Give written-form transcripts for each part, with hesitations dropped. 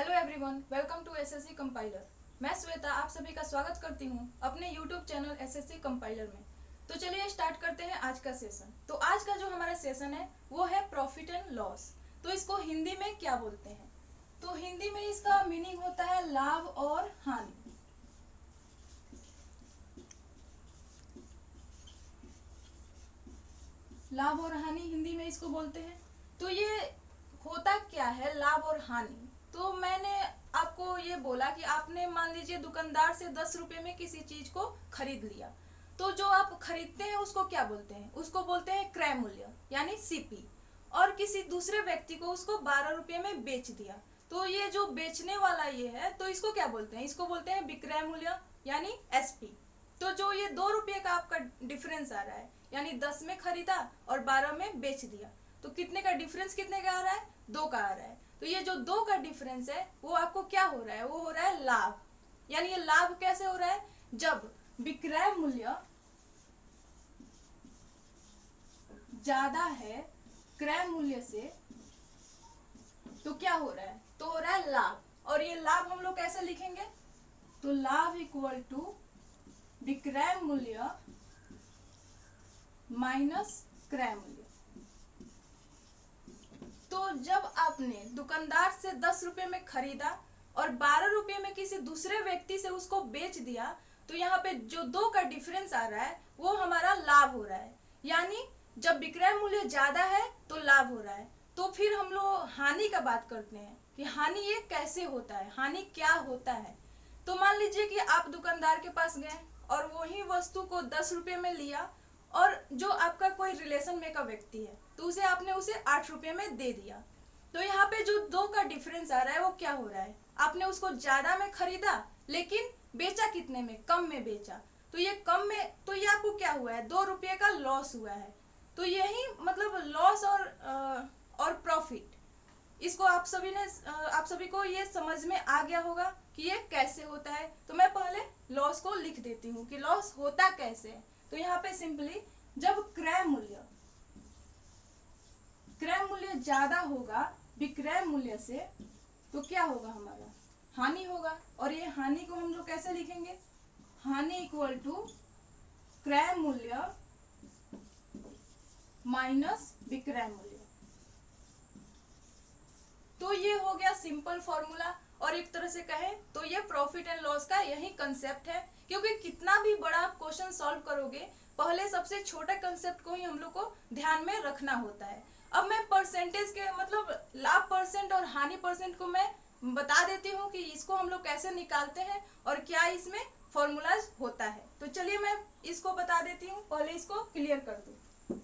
Hello everyone, welcome to SSC compiler. मैं श्वेता आप सभी का स्वागत करती हूँ अपने यूट्यूब चैनल एसएससी कंपाइलर में। तो चलिए स्टार्ट करते हैं आज का सेशन। तो आज का जो हमारा सेशन है वो है प्रॉफिट एंड लॉस। तो इसको हिंदी में क्या बोलते हैं? तो हिंदी में इसका मीनिंग होता है लाभ और हानि। लाभ और हानि हिंदी में इसको बोलते हैं। तो ये होता क्या है लाभ और हानि? तो मैंने आपको ये बोला कि आपने मान लीजिए दुकानदार से 10 रुपए में किसी चीज को खरीद लिया। तो जो आप खरीदते हैं उसको क्या बोलते हैं? उसको बोलते हैं क्रय मूल्य यानी सीपी। और किसी दूसरे व्यक्ति को उसको 12 रुपए में बेच दिया। तो ये जो बेचने वाला ये है तो इसको क्या बोलते हैं? इसको बोलते हैं विक्रय मूल्य यानी एसपी। तो जो ये 2 रुपये का आपका डिफरेंस आ रहा है यानी 10 में खरीदा और 12 में बेच दिया, तो कितने का डिफरेंस कितने का आ रहा है? 2 का आ रहा है। तो ये जो 2 का डिफरेंस है वो आपको क्या हो रहा है? वो हो रहा है लाभ। यानी ये लाभ कैसे हो रहा है? जब विक्रय मूल्य ज्यादा है क्रय मूल्य से तो क्या हो रहा है? तो हो रहा है लाभ। और ये लाभ हम लोग कैसे लिखेंगे? तो लाभ इक्वल टू विक्रय मूल्य माइनस क्रय मूल्य। तो जब आपने दुकानदार से 10 रुपए में खरीदा और 12 रुपए में किसी दूसरे व्यक्ति से उसको बेच दिया, तो यहाँ पे जो 2 का डिफरेंस आ रहा है वो हमारा लाभ हो रहा है। यानी जब विक्रय मूल्य ज्यादा है तो लाभ हो रहा है। तो फिर हम लोग हानि का बात करते हैं कि हानि ये कैसे होता है, हानि क्या होता है। तो मान लीजिए कि आप दुकानदार के पास गए और वही वस्तु को 10 रुपए में लिया और जो आपका कोई रिलेशन में का व्यक्ति है तो उसे आपने उसे 8 रुपए में दे दिया। तो यहाँ पे जो 2 का डिफरेंस आ रहा है वो क्या हो रहा है? आपने उसको ज्यादा में खरीदा लेकिन बेचा कितने में? कम में बेचा। तो ये कम में, तो ये आपको क्या हुआ है? 2 रुपये का लॉस हुआ है। तो यही मतलब लॉस और प्रॉफिट, इसको आप सभी को ये समझ में आ गया होगा कि ये कैसे होता है। तो मैं पहले लॉस को लिख देती हूँ कि लॉस होता कैसे है। तो यहाँ पे सिंपली जब क्रय मूल्य ज्यादा होगा विक्रय मूल्य से तो क्या होगा? हमारा हानि होगा। और ये हानि को हम लोग कैसे लिखेंगे? हानि इक्वल टू क्रय मूल्य माइनस विक्रय मूल्य। तो ये हो गया सिंपल फॉर्मूला। और एक तरह से कहें तो ये प्रॉफिट एंड लॉस का यही कंसेप्ट है। क्योंकि कितना भी बड़ा आप क्वेश्चन सॉल्व करोगे पहले सबसे छोटे कंसेप्ट को ही हम लोग को ध्यान में रखना होता है। अब मैं परसेंटेज के मतलब लाभ परसेंट और हानि परसेंट को मैं बता देती हूँ कि इसको हम लोग कैसे निकालते हैं और क्या इसमें फॉर्मूलाज होता है। तो चलिए मैं इसको बता देती हूँ, पहले इसको क्लियर कर दूं।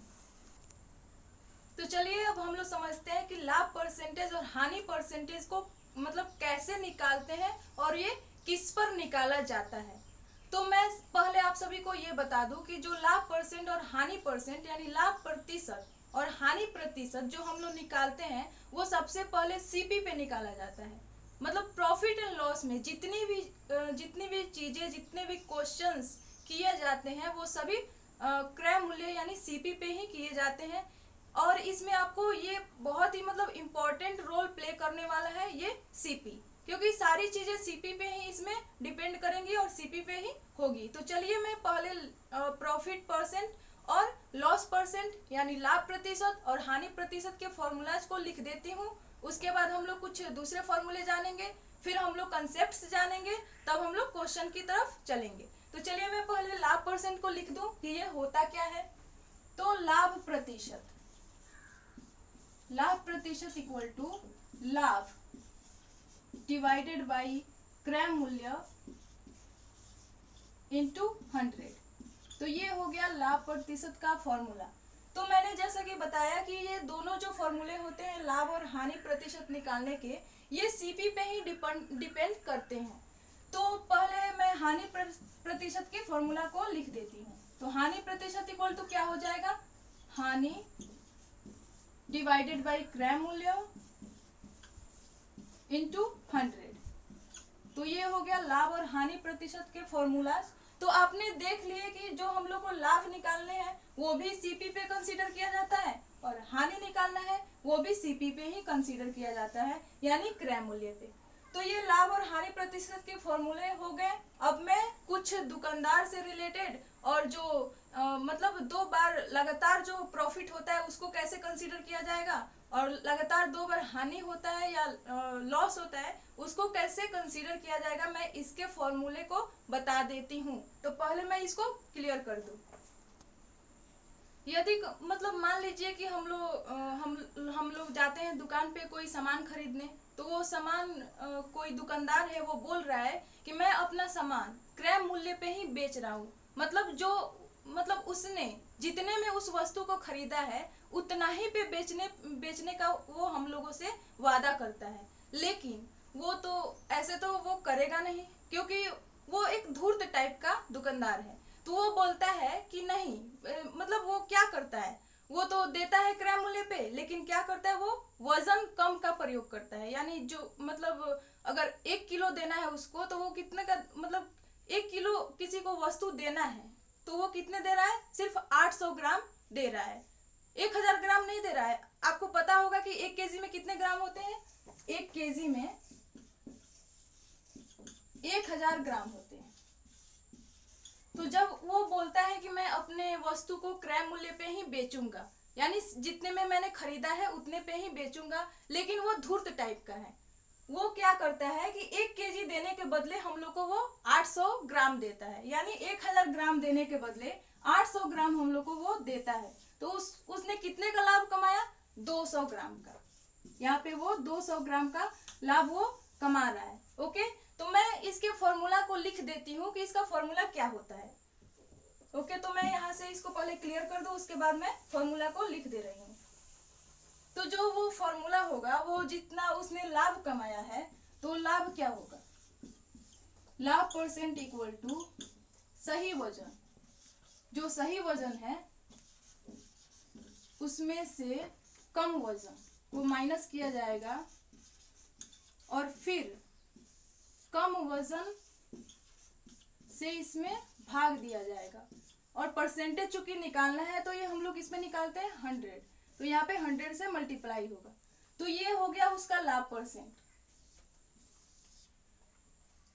तो चलिए अब हम लोग समझते हैं कि लाभ परसेंटेज और हानि परसेंटेज को मतलब कैसे निकालते हैं और ये किस पर निकाला जाता है। तो मैं पहले आप सभी को ये बता दूं कि जो लाभ परसेंट और हानि परसेंट यानी लाभ प्रतिशत और हानि प्रतिशत जो हम लोग निकालते हैं वो सबसे पहले सीपी पे निकाला जाता है। मतलब प्रॉफिट एंड लॉस में जितनी भी चीजें, जितने भी क्वेश्चंस किए जाते हैं वो सभी क्रय मूल्य यानी सीपी पे ही किए जाते हैं। और इसमें आपको ये बहुत ही मतलब इम्पोर्टेंट रोल प्ले करने वाला है ये सीपी, क्योंकि सारी चीजें सीपी पे ही इसमें डिपेंड करेंगी और सीपी पे ही होगी। तो चलिए मैं पहले प्रॉफिट परसेंट और लॉस परसेंट यानी लाभ प्रतिशत और हानि प्रतिशत के फॉर्मूलाज को लिख देती हूँ। उसके बाद हम लोग कुछ दूसरे फॉर्मूले जानेंगे, फिर हम लोग कंसेप्ट जानेंगे, तब हम लोग क्वेश्चन की तरफ चलेंगे। तो चलिए मैं पहले लाभ परसेंट को लिख दूं कि ये होता क्या है। तो लाभ प्रतिशत इक्वल टू लाभ डिवाइडेड बाई क्रय मूल्य इंटू 100। तो ये हो गया लाभ प्रतिशत का फॉर्मूला। तो मैंने जैसा कि बताया कि ये दोनों जो फॉर्मूले होते हैं लाभ और हानि प्रतिशत निकालने के, ये सीपी पे ही डिपेंड करते हैं। तो पहले मैं हानि प्रतिशत के फॉर्मूला को लिख देती हूँ। तो हानि प्रतिशत इक्वल टू क्या हो जाएगा? हानि डिवाइडेड बाई क्रय मूल्य इंटू 100। तो ये हो गया लाभ और हानि प्रतिशत के फॉर्मूलाज। तो आपने देख लिए कि जो हम लोग को लाभ निकालने हैं वो भी सीपी पे कंसीडर किया जाता है और हानि निकालना है वो भी सीपी पे ही कंसीडर किया जाता है यानी क्रय मूल्य पे। तो ये लाभ और हानि प्रतिशत के फॉर्मूले हो गए। अब मैं कुछ दुकानदार से रिलेटेड और जो मतलब 2 बार लगातार जो प्रॉफिट होता है उसको कैसे कंसीडर किया जाएगा, और लगातार 2 बार हानि होता है या लॉस होता है उसको कैसे कंसीडर किया जाएगा, मैं इसके फॉर्मूले को बता देती हूँ। तो पहले मैं इसको क्लियर कर दूं। यदि मतलब मान लीजिए कि हम लोग जाते हैं दुकान पे कोई सामान खरीदने, तो वो सामान कोई दुकानदार है वो बोल रहा है कि मैं अपना सामान क्रय मूल्य पे ही बेच रहा हूँ। मतलब उसने जितने में उस वस्तु को खरीदा है उतना ही पे बेचने का वो हम लोगों से वादा करता है। लेकिन वो तो ऐसे तो वो करेगा नहीं, क्योंकि वो एक धूर्त टाइप का दुकानदार है। तो वो बोलता है कि नहीं, मतलब वो क्या करता है, वो तो देता है क्रय मूल्य पे, लेकिन क्या करता है वो वजन कम का प्रयोग करता है। यानी जो मतलब अगर 1 किलो देना है उसको, तो वो कितने का मतलब 1 किलो किसी को वस्तु देना है तो वो कितने दे रहा है, सिर्फ 800 ग्राम दे रहा है, 1000 ग्राम नहीं दे रहा है। आपको पता होगा कि 1 केजी में कितने ग्राम होते हैं, 1 केजी में 1000 ग्राम होते हैं। तो जब वो बोलता है कि मैं अपने वस्तु को क्रय मूल्य पे ही बेचूंगा, यानी जितने में मैंने खरीदा है उतने पे ही बेचूंगा, लेकिन वो धूर्त टाइप का है। वो क्या करता है कि 1 केजी देने के बदले हम लोग को वो 800 ग्राम देता है, यानी 1000 ग्राम देने के बदले 800 ग्राम हम लोग को वो देता है। तो उसने कितने का लाभ कमाया, 200 ग्राम का। यहाँ पे वो 200 ग्राम का लाभ वो कमा रहा है। ओके, तो मैं इसके फॉर्मूला को लिख देती हूँ कि इसका फॉर्मूला क्या होता है। ओके, तो मैं यहाँ से इसको पहले क्लियर कर दूं, उसके बाद मैं फॉर्मूला को लिख दे रही हूँ। तो जो वो फॉर्मूला होगा, वो जितना उसने लाभ कमाया है, तो लाभ क्या होगा, लाभ परसेंट इक्वल टू सही वजन, जो सही वजन है उसमें से कम वजन वो माइनस किया जाएगा, और फिर कम वजन से इसमें भाग दिया जाएगा। और परसेंटेज चूंकि निकालना है तो ये हम लोग इसमें निकालते हैं 100, तो यहाँ पे 100 से मल्टीप्लाई होगा। तो ये हो गया उसका लाभ परसेंट।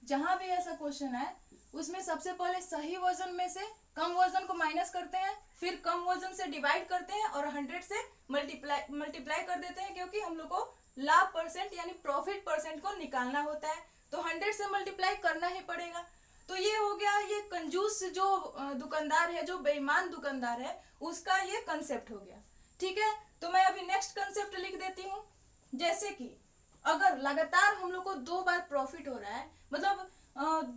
जहां भी ऐसा क्वेश्चन है उसमें सबसे पहले सही वजन में से कम वजन को माइनस करते हैं, फिर कम वजन से डिवाइड करते हैं और 100 से मल्टीप्लाई कर देते हैं, क्योंकि हम लोग को लाभ परसेंट यानी प्रॉफिट परसेंट को निकालना होता है, तो 100 से मल्टीप्लाई करना ही पड़ेगा। तो ये हो गया, ये कंजूस जो दुकानदार है, जो बेईमान दुकानदार है, उसका ये कंसेप्ट हो गया। ठीक है, तो मैं अभी नेक्स्ट कंसेप्ट लिख देती हूँ। जैसे कि अगर लगातार हम लोग को 2 बार प्रॉफिट हो रहा है, मतलब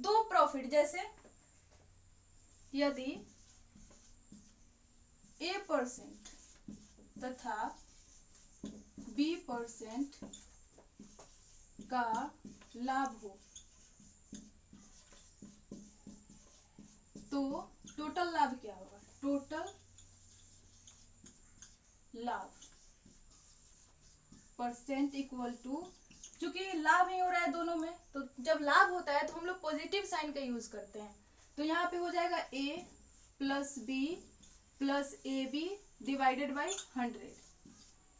2 प्रॉफिट, जैसे यदि A% तथा B% का लाभ हो, तो टोटल लाभ क्या होगा, टोटल लाभ परसेंट इक्वल टू, चूंकि लाभ ही हो रहा है दोनों में, तो जब लाभ होता है तो हम लोग पॉजिटिव साइन का यूज करते हैं। तो यहाँ पे हो जाएगा A plus B plus AB divided by 100।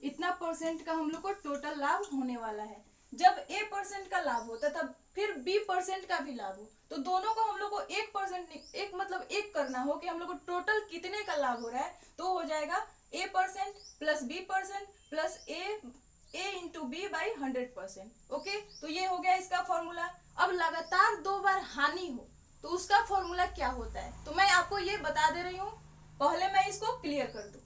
इतना परसेंट का हम लोग को टोटल लाभ होने वाला है। जब A% का लाभ होता है तब फिर B% का भी लाभ हो, तो दोनों को हम लोग को 1% मतलब एक करना हो कि हम लोग को टोटल कितने का लाभ हो रहा है, तो हो जाएगा A% plus B% plus A into B by 100%। Okay, तो ये हो गया इसका फॉर्मूला। अब लगातार 2 बार हानि हो तो उसका फॉर्मूला क्या होता है, तो मैं आपको ये बता दे रही हूँ, पहले मैं इसको क्लियर कर दूं।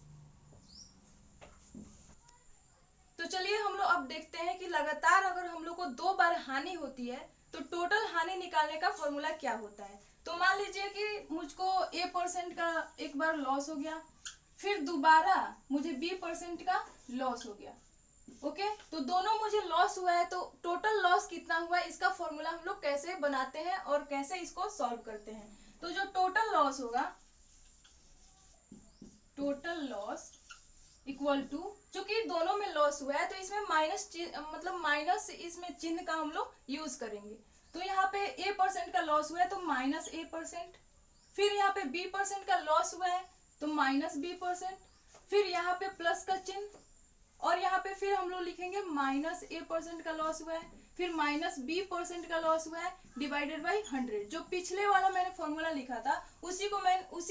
तो चलिए हम लोग अब देखते हैं कि लगातार अगर हम लोग को 2 बार हानि होती है तो टोटल हानि निकालने का फॉर्मूला क्या होता है। तो मान लीजिए कि मुझको A% का एक बार लॉस हो गया, फिर दोबारा मुझे B% का लॉस हो गया। ओके, तो दोनों मुझे लॉस हुआ है, तो टोटल लॉस कितना हुआ है इसका फॉर्मूला हम लोग कैसे बनाते हैं और कैसे इसको सॉल्व करते हैं। तो जो टोटल लॉस होगा, टोटल लॉस इक्वल टू, चूंकि दोनों में लॉस हुआ है तो इसमें माइनस इसमें चिन्ह का हम लोग यूज करेंगे। तो यहाँ पे A% का लॉस हुआ है तो माइनस A%, फिर यहाँ पे B% का लॉस हुआ है तो माइनस B%, फिर यहाँ पे प्लस का चिन्ह, और यहाँ पे फिर हम लोग लिखेंगे माइनस A% का लॉस हुआ है, फिर माइनस b% का लॉस हुआ है डिवाइडेड बाई 100। जो पिछले वाला मैंने फॉर्मूला लिखा था उसी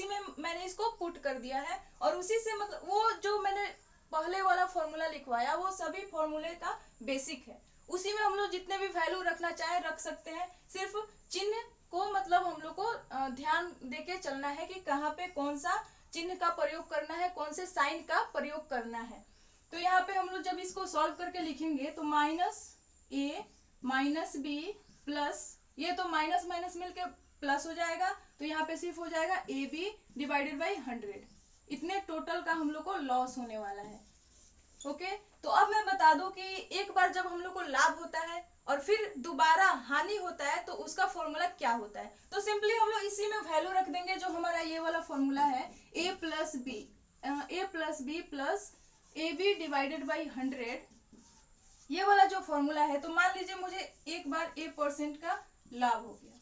में मैंने इसको पुट कर दिया है, और उसी से मतलब वो जो मैंने पहले वाला फॉर्मूला लिखवाया वो सभी फॉर्मूले का बेसिक है। उसी में हम लोग जितने भी वैल्यू रखना चाहे रख सकते हैं। सिर्फ चिन्ह को मतलब हम लोग को ध्यान देके चलना है कि कहाँ पे कौन सा चिन्ह का प्रयोग करना है, कौन से साइन का प्रयोग करना है। तो यहाँ पे हम लोग जब इसको सॉल्व करके लिखेंगे तो माइनस ए माइनस बी प्लस, ये तो माइनस माइनस मिलके प्लस हो जाएगा, तो यहाँ पे सिर्फ हो जाएगा ए बी डिवाइडेड बाई 100। इतने टोटल का हम लोग को लॉस होने वाला है। ओके, तो अब मैं बता दूं कि एक बार जब हम लोग को लाभ होता है और फिर दोबारा हानि होता है तो उसका फॉर्मूला क्या होता है। तो सिंपली हम लोग इसी में वैल्यू रख देंगे जो हमारा ये वाला फॉर्मूला है a plus B plus A B divided by 100। ये वाला जो फॉर्मूला है, तो मान लीजिए मुझे एक बार a% का लाभ हो गया,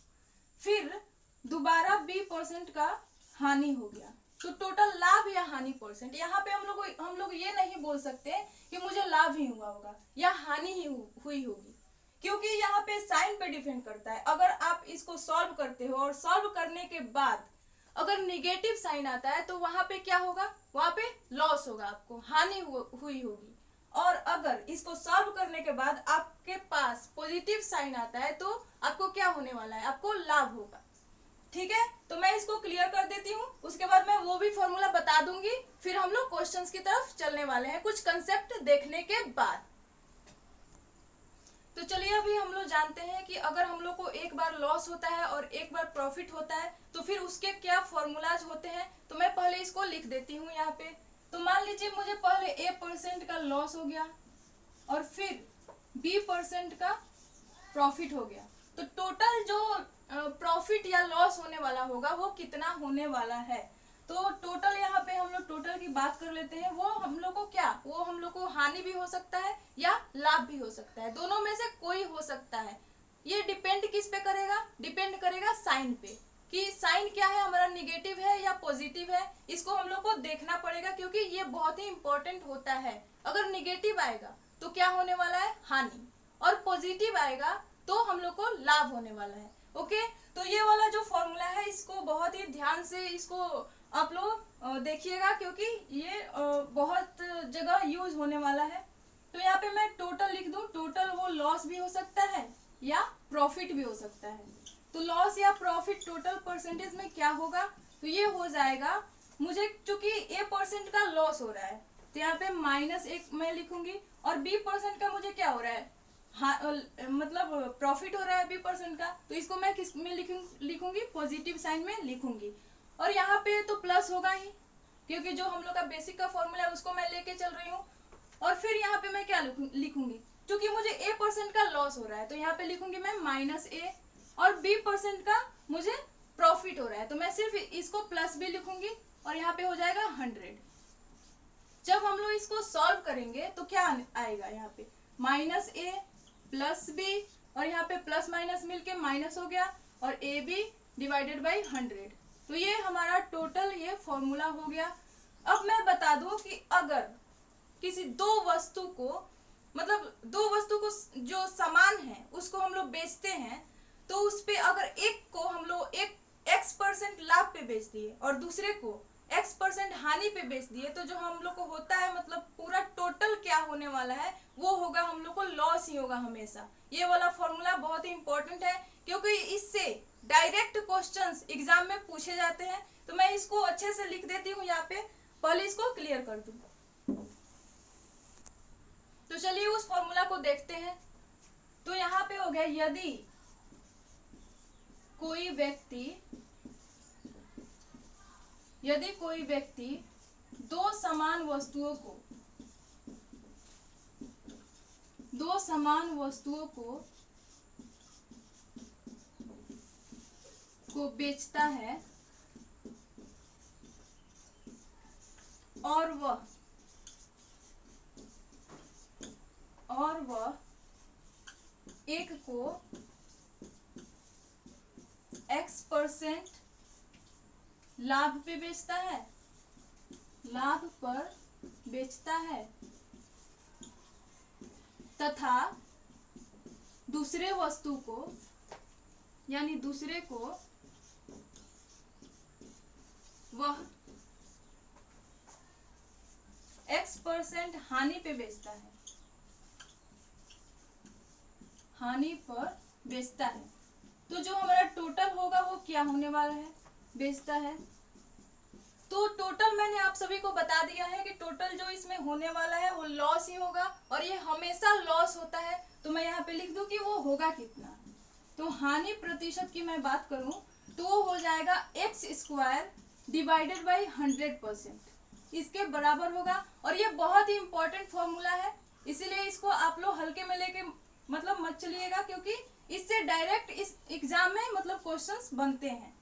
फिर दोबारा b% का हानि हो गया, तो टोटल लाभ या हानि परसेंट। यहाँ पे हम लोग ये नहीं बोल सकते कि मुझे लाभ ही हुआ होगा या हानि ही हुई होगी, क्योंकि यहाँ पे साइन पे डिपेंड करता है। अगर आप इसको सॉल्व करते हो और सॉल्व करने के बाद अगर निगेटिव साइन आता है तो वहां पे क्या होगा, वहां पे लॉस होगा, आपको हानि हुई होगी। और अगर इसको सॉल्व करने के बाद आपके पास पॉजिटिव साइन आता है तो आपको क्या होने वाला है, आपको लाभ होगा। ठीक है, तो मैं इसको क्लियर कर देती हूँ, उसके बाद मैं वो भी फॉर्मूला बता दूंगी, फिर हम लोग क्वेश्चंस की तरफ चलने वाले हैं कुछ कंसेप्ट देखने के बाद। तो चलिए अभी हम लोग जानते हैं कि अगर हम लोग को एक बार लॉस होता है और एक बार प्रॉफिट होता है तो फिर उसके क्या फॉर्मूलाज होते हैं। तो मैं पहले इसको लिख देती हूँ यहाँ पे। तो मान लीजिए मुझे पहले a% का लॉस हो गया और फिर b% का प्रॉफिट हो गया, तो टोटल जो प्रॉफिट या लॉस होने वाला होगा वो कितना होने वाला है। तो टोटल यहाँ पे हम लोग टोटल की बात कर लेते हैं। वो हम लोग को क्या, वो हम लोग को हानि भी हो सकता है या लाभ भी हो सकता है, दोनों में से कोई हो सकता है। ये डिपेंड किस पे करेगा, डिपेंड करेगा साइन पे, कि साइन क्या है, हमारा निगेटिव है या पॉजिटिव है। इसको हम लोग को देखना पड़ेगा क्योंकि ये बहुत ही इंपॉर्टेंट होता है। अगर निगेटिव आएगा तो क्या होने वाला है, हानि, और पॉजिटिव आएगा तो हम लोग को लाभ होने वाला है। ओके, तो ये वाला जो फॉर्मूला है इसको बहुत ही ध्यान से इसको आप लोग देखिएगा, क्योंकि ये बहुत जगह यूज होने वाला है। तो यहाँ पे मैं टोटल लिख दूं, टोटल वो लॉस भी हो सकता है या प्रॉफिट भी हो सकता है। तो लॉस या प्रॉफिट टोटल परसेंटेज में क्या होगा, तो ये हो जाएगा, मुझे चूंकि a% का लॉस हो रहा है तो यहाँ पे -1 मैं लिखूंगी, और b% का मुझे क्या हो रहा है, हाँ मतलब प्रॉफिट हो रहा है b% का, तो इसको मैं किस में लिखूंगी, पॉजिटिव साइन में लिखूंगी। और यहाँ पे तो प्लस होगा ही, क्योंकि जो हम लोग का बेसिक का फॉर्मूला है उसको मैं लेके चल रही हूँ। और फिर यहाँ पे मैं क्या लिखूंगी, क्योंकि मुझे a% का लॉस हो रहा है तो यहाँ पे लिखूंगी मैं -a, और b% का मुझे प्रॉफिट हो रहा है तो मैं सिर्फ इसको प्लस भी लिखूंगी, और यहाँ पे हो जाएगा 100। जब हम लोग इसको सॉल्व करेंगे तो क्या आएगा, यहाँ पे -a प्लस b, और यहाँ पे प्लस माइनस मिलके माइनस हो गया, और ए बी डिवाइडेड बाई 100। तो ये हमारा टोटल ये फॉर्मूला हो गया। अब मैं बता दूं कि अगर किसी दो वस्तु को, मतलब दो वस्तु को जो समान है उसको हम लोग बेचते हैं, तो उस पे अगर एक को हम लोग एक x% लाभ पे बेच दिए और दूसरे को x% हानि पे बेच दिए, तो जो हम लोग को होता है मतलब पूरा टोटल क्या होने वाला है वो होगा, हम लोग को लॉस ही होगा हमेशा। ये वाला फॉर्मूला बहुत ही इंपॉर्टेंट है क्योंकि इससे डायरेक्ट क्वेश्चंस एग्जाम में पूछे जाते हैं। तो मैं इसको अच्छे से लिख देती हूँ यहाँ पे, पहले इसको क्लियर कर दूं। तो चलिए उस फॉर्मूला को देखते हैं। तो यहाँ पे हो गया, यदि कोई व्यक्ति दो समान वस्तुओं को बेचता है और वह एक को x% लाभ पे बेचता है, लाभ पर बेचता है, तथा दूसरे वस्तु को यानी दूसरे को वह X% हानि पे बेचता है, हानि पर बेचता है, तो जो हमारा टोटल होगा वो क्या होने वाला है, बेचता है। तो टोटल मैंने आप सभी को बता दिया है कि टोटल जो इसमें होने वाला है वो लॉस ही होगा, और ये हमेशा लॉस होता है। तो मैं यहाँ पे लिख दूं कि वो होगा कितना। तो हानि प्रतिशत की मैं बात करूं तो वो हो जाएगा x² डिवाइडेड बाई 100%, इसके बराबर होगा। और ये बहुत ही इंपॉर्टेंट फॉर्मूला है, इसीलिए इसको आप लोग हल्के में लेके मतलब मत चलिएगा, क्योंकि इससे डायरेक्ट इस एग्जाम में मतलब क्वेश्चंस बनते हैं।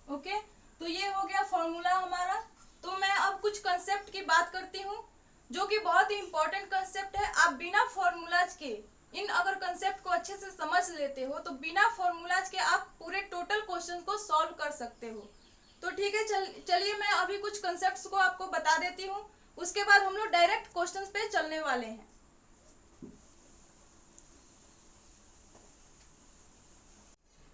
ओके, तो ये हो गया फॉर्मूला हमारा। तो मैं अब कुछ कंसेप्ट की बात करती हूँ जो कि बहुत ही इंपॉर्टेंट कंसेप्ट है। आप बिना फॉर्मूलाज के इन अगर कंसेप्ट को अच्छे से समझ लेते हो तो बिना फॉर्मूलाज के आप पूरे टोटल क्वेश्चन को सॉल्व कर सकते हो। तो ठीक है, चलिए मैं अभी कुछ कंसेप्ट्स को आपको बता देती हूँ, उसके बाद हम लोग डायरेक्ट क्वेश्चंस पे चलने वाले हैं।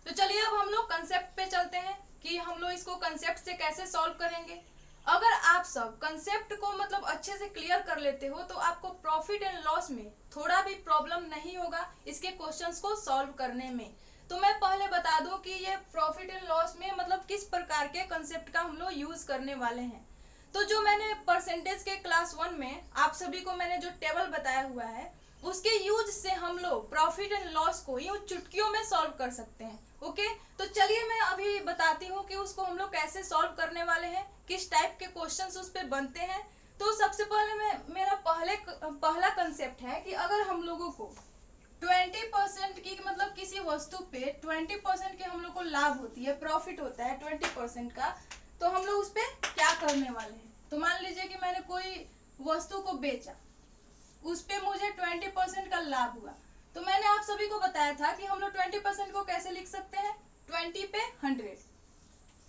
तो चलिए अब हम लोग कंसेप्ट पे चलते हैं कि हम लोग इसको कंसेप्ट से कैसे सॉल्व करेंगे। अगर आप सब कंसेप्ट को मतलब अच्छे से क्लियर कर लेते हो तो आपको प्रॉफिट एंड लॉस में थोड़ा भी प्रॉब्लम नहीं होगा इसके क्वेश्चंस को सॉल्व करने में। तो मैं पहले बता दूं कि ये प्रॉफिट एंड लॉस में मतलब किस प्रकार के कंसेप्ट का हम लोग यूज करने वाले हैं। तो जो मैंने परसेंटेज के क्लास 1 में आप सभी को मैंने जो टेबल बताया हुआ है उसके यूज से हम लोग प्रॉफिट एंड लॉस को यूं चुटकियों में सॉल्व कर सकते हैं। ओके, तो चलिए मैं अभी बताती हूँ कि उसको हम लोग कैसे सॉल्व करने वाले हैं, किस टाइप के क्वेश्चंस उस पे बनते हैं। तो सबसे पहले मेरा पहला कंसेप्ट है कि अगर हम लोगों को 20% की मतलब किसी वस्तु पे 20% की हम लोग को लाभ होती है, प्रॉफिट होता है 20% का, तो हम लोग उस पे क्या करने वाले हैं। तो मान लीजिए कि मैंने कोई वस्तु को बेचा, उस पे मुझे 20% का लाभ हुआ, तो मैंने आप सभी को बताया था कि हम लोग 20% को कैसे लिख सकते हैं, 20 पे 100,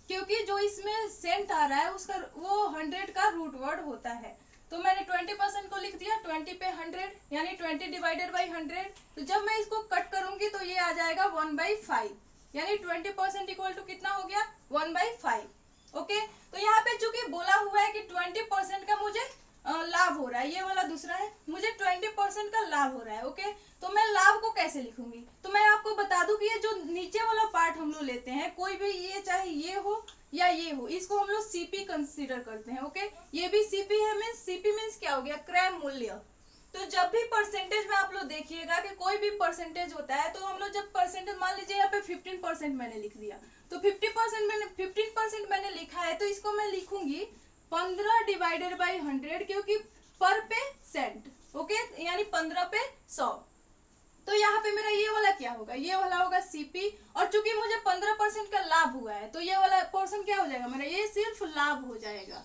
क्योंकि जो इसमें सेंट आ रहा है उसका वो 100 का रूट वर्ड होता है। तो मैंने 20% को लिख दिया 20 पे 100 यानी 20 डिवाइडेड बाई 100। तो जब मैं इसको कट करूंगी तो ये आ जाएगा 1/5, यानी 20% इक्वल टू कितना हो गया, 1/5। ओके, तो यहाँ पे चूंकि बोला हुआ है कि 20% का मुझे लाभ हो रहा है, ये वाला दूसरा है, मुझे 20% का लाभ हो रहा है। ओके, तो मैं लाभ को कैसे लिखूंगी, तो मैं आपको बता दूं कि ये जो नीचे वाला पार्ट हम लोग लेते हैं, कोई भी ये चाहे ये हो या ये हो, इसको हम लोग सीपी कंसीडर करते हैं। ओके, ये भी सीपी है, मीन्स सीपी मीन्स क्या हो गया, क्रय मूल्य। तो जब भी परसेंटेज में आप लोग देखिएगा कि कोई भी परसेंटेज होता है, तो हम लोग जब परसेंटेज मान लीजिए यहाँ पे 15% मैंने लिख दिया, तो 15% मैंने लिखा है, तो इसको मैं लिखूंगी 15 डिवाइडेड बाई 100, क्योंकि पर पे सेंट। ओके, यानी 15 पे 100। तो यहाँ पे मेरा ये वाला क्या होगा, ये वाला होगा सीपी, और चूंकि मुझे 15% का लाभ हुआ है तो ये वाला पोर्शन क्या हो जाएगा मेरा, ये सिर्फ लाभ हो जाएगा।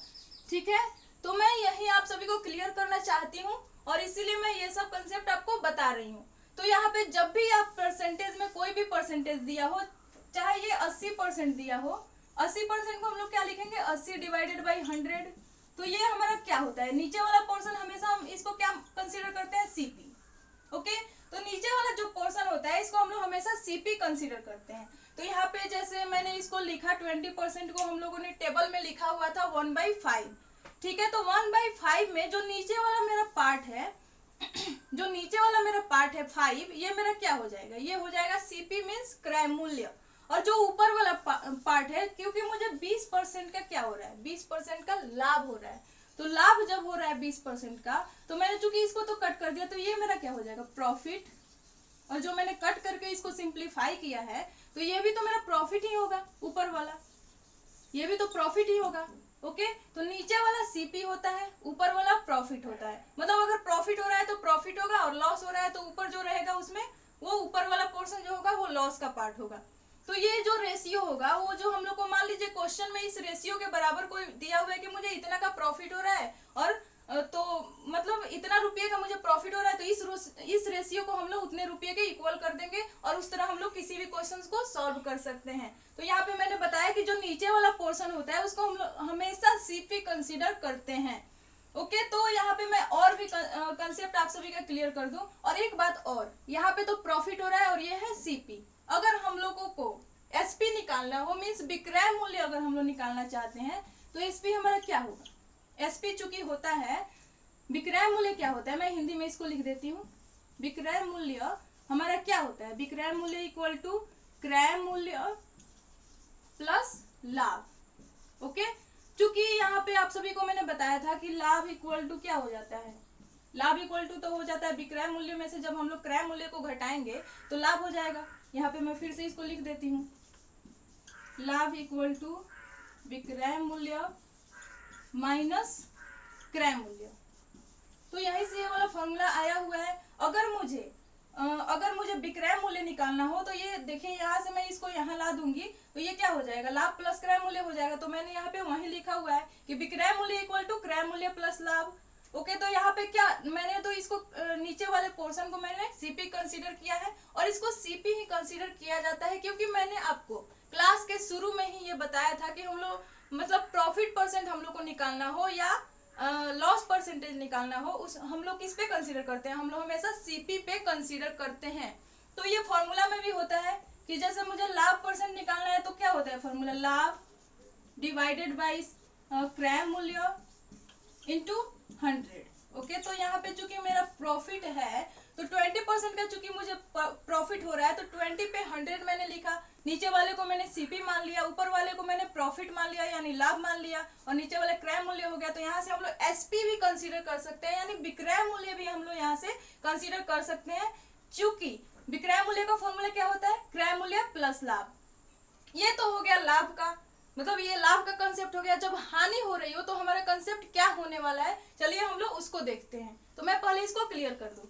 ठीक है, तो मैं यही आप सभी को क्लियर करना चाहती हूँ और इसीलिए मैं ये सब कंसेप्ट आपको बता रही हूँ। तो यहाँ पे जब भी आप परसेंटेज में कोई भी परसेंटेज दिया हो, चाहे ये 80% दिया हो, 80% को हम लोग क्या लिखेंगे, 80 डिवाइडेड बाई 100। तो ये हमारा क्या होता है, नीचे वाला पोर्शन हमेशा हम इसको क्या कंसीडर करते हैं, सीपी। ओके, तो नीचे वाला जो पोर्शन होता है इसको हम लोग हमेशा सीपी कंसीडर करते हैं। तो यहाँ पे जैसे मैंने इसको लिखा 20% को हम लोगों ने टेबल में लिखा हुआ था 1/5। ठीक है, तो 1/5 में जो नीचे वाला मेरा पार्ट है जो नीचे वाला मेरा पार्ट है 5, ये मेरा क्या हो जाएगा, ये हो जाएगा सीपी मीन्स क्रय मूल्य। और जो ऊपर वाला पार्ट है, क्योंकि मुझे 20% का क्या हो रहा है, 20% का लाभ हो रहा है, तो लाभ जब हो रहा है 20% का, तो मैंने चूंकि इसको तो कट कर दिया, तो ये मेरा क्या हो जाएगा, प्रॉफिट। और जो मैंने कट करके इसको सिंप्लीफाई किया है, तो ये भी तो मेरा प्रॉफिट ही होगा, ऊपर वाला ये भी तो प्रॉफिट ही होगा। ओके, तो नीचे वाला सीपी होता है, ऊपर वाला प्रॉफिट होता है। मतलब अगर प्रॉफिट हो रहा है तो प्रॉफिट होगा, और लॉस हो रहा है तो ऊपर जो रहेगा उसमें वो ऊपर वाला पोर्शन जो होगा वो लॉस का पार्ट होगा। तो ये जो रेशियो होगा, वो जो हम लोग को मान लीजिए क्वेश्चन में इस रेशियो के बराबर कोई दिया हुआ है कि मुझे इतना का प्रॉफिट हो रहा है, और तो मतलब इतना रुपये का मुझे प्रॉफिट हो रहा है, तो इस रेशियो को हम लोग उतने रुपये के इक्वल कर देंगे, और उस तरह हम लोग किसी भी क्वेश्चन को सॉल्व कर सकते हैं। तो यहाँ पे मैंने बताया कि जो नीचे वाला पोर्शन होता है उसको हम लोग हमेशा सीपी कंसीडर करते हैं। ओके तो यहाँ पे मैं और भी कंसेप्ट आप सभी का क्लियर कर दूं। और एक बात और, यहाँ पे तो प्रॉफिट हो रहा है और ये है सीपी। अगर हम लोगों को एसपी निकालना हो, मीन्स विक्रय मूल्य अगर हम लोग निकालना चाहते हैं, तो एसपी हमारा क्या होगा? एसपी चूंकि होता है, विक्रय मूल्य क्या होता है, मैं हिंदी में इसको लिख देती हूँ। विक्रय मूल्य हमारा क्या होता है? विक्रय मूल्य इक्वल टू क्रय मूल्य प्लस लाभ। ओके, चूंकि यहाँ पे आप सभी को मैंने बताया था कि लाभ इक्वल टू क्या हो जाता है? लाभ इक्वल टू तो हो जाता है विक्रय मूल्य में से जब हम लोग क्रय मूल्य को घटाएंगे तो लाभ हो जाएगा। यहाँ पे मैं फिर से इसको लिख देती हूँ, लाभ इक्वल टू विक्रय मूल्य माइनस क्रय मूल्य। तो यहीं से ये वाला फॉर्मूला आया हुआ है। अगर मुझे विक्रय मूल्य निकालना हो तो ये देखिए, यहाँ से मैं इसको यहाँ ला दूंगी तो ये क्या हो जाएगा? लाभ प्लस क्रय मूल्य हो जाएगा। तो मैंने यहाँ पे वही लिखा हुआ है कि विक्रय मूल्य इक्वल टू क्रय मूल्य प्लस लाभ। ओके, तो यहाँ पे क्या मैंने तो इसको नीचे वाले पोर्शन को मैंने सीपी कंसीडर किया है, और इसको सीपी ही कंसीडर किया जाता है क्योंकि मैंने आपको क्लास के शुरू में ही ये बताया था कि हम लोग मतलब प्रॉफिट परसेंट हम लोग को निकालना हो या लॉस परसेंटेज निकालना हो, उस हम लोग किस पे कंसीडर करते हैं? हम लोग हमेशा सीपी पे कंसीडर करते हैं। तो ये फॉर्मूला में भी होता है कि जैसे मुझे लाभ परसेंट निकालना है तो क्या होता है फॉर्मूला? लाभ डिवाइडेड बाई क्रय मूल्य इंटू 100। ओके, तो यहाँ पे चूंकि मेरा प्रॉफिट है तो 20% का चूंकि मुझे प्रॉफिट हो रहा है तो 20 पे 100 मैंने लिखा। नीचे वाले को मैंने सीपी मान लिया, ऊपर वाले को मैंने प्रॉफिट मान लिया यानी लाभ मान लिया, और नीचे वाले क्रय मूल्य हो गया। तो यहाँ से हम लोग एसपी भी कंसीडर कर सकते हैं, यानी विक्रय मूल्य भी हम लोग यहाँ से कंसीडर कर सकते हैं। चूंकि विक्रय मूल्य का फॉर्मूला क्या होता है? क्रय मूल्य प्लस लाभ। ये तो हो गया लाभ का, मतलब ये लाभ का कंसेप्ट हो गया। जब हानि हो रही हो तो हमारा कंसेप्ट क्या होने वाला है, चलिए हम लोग उसको देखते हैं। तो मैं पहले इसको क्लियर कर दूं।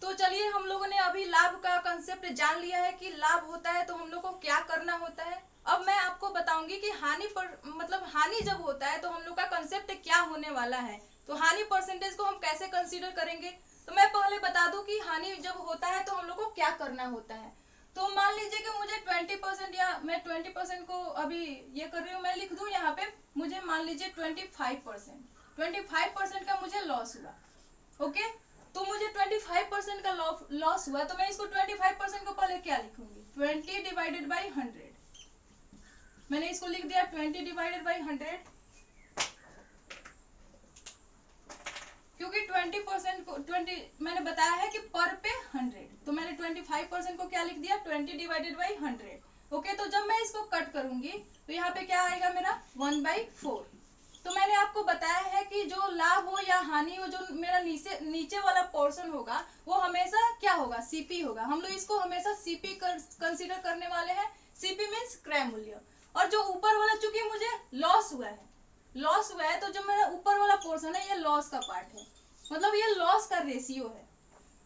तो चलिए, हम लोगों ने अभी लाभ का कंसेप्ट जान लिया है कि लाभ होता है तो हम लोग को क्या करना होता है। अब मैं आपको बताऊंगी कि हानि पर मतलब हानि जब होता है तो हम लोग का कंसेप्ट क्या होने वाला है। तो हानि परसेंटेज को हम कैसे कंसीडर करेंगे, तो मैं पहले बता दूं कि हानि जब होता है तो हम लोग को क्या करना होता है। तो मान लीजिए कि मुझे 20% या मैं 20% को अभी ये कर रही हूँ, मैं लिख दूं यहाँ पे, मुझे मान लीजिए 25% का मुझे लॉस हुआ। ओके, तो मुझे 25% का लॉस हुआ तो मैं इसको 25% को पहले क्या लिखूंगी? 20 डिवाइडेड बाई 100। मैंने इसको लिख दिया 20 डिवाइडेड बाई 100, क्योंकि 20% को 20 मैंने बताया है कि पर पे 100, तो मैंने 25% को क्या लिख दिया? 20 डिवाइडेड बाई 100। ओके, तो जब मैं इसको कट करूंगी तो यहाँ पे क्या आएगा मेरा? 1/4। तो मैंने आपको बताया है कि जो लाभ हो या हानि हो, जो मेरा नीचे वाला पोर्शन होगा वो हमेशा क्या होगा? सीपी होगा। हम लोग इसको हमेशा सीपी कंसीडर करने वाले हैं। सीपी मीन्स क्रय मूल्य। और जो ऊपर वाला चूंकि मुझे लॉस हुआ है तो जो मेरा ऊपर वाला पोर्शन है ये लॉस का पार्ट है, मतलब ये लॉस का रेशियो है।